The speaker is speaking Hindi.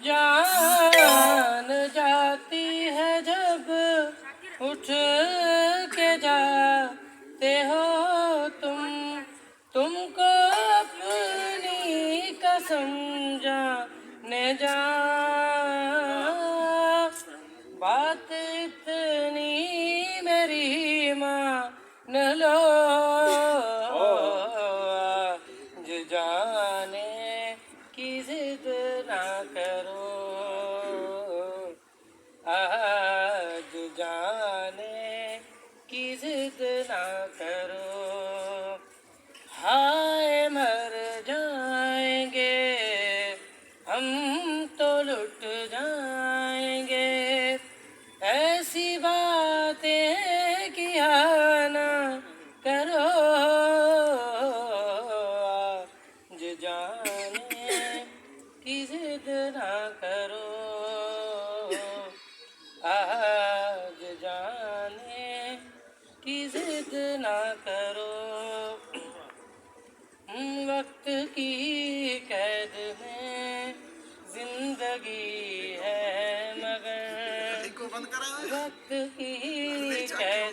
जान जाती है जब उठ के जाते हो तुमको अपनी कसम जाने जा बात इतनी मेरी मान लो आज जाने की जिद ना करो आज जाने की जिद ना करो हाय मर जाएंगे हम तो लुट जाएंगे ऐसी बातें किया ना करो आज जाने की जिद ना करो आज जाने की जिद ना करो वक्त की कैद में जिंदगी है मगर वक्त की कैद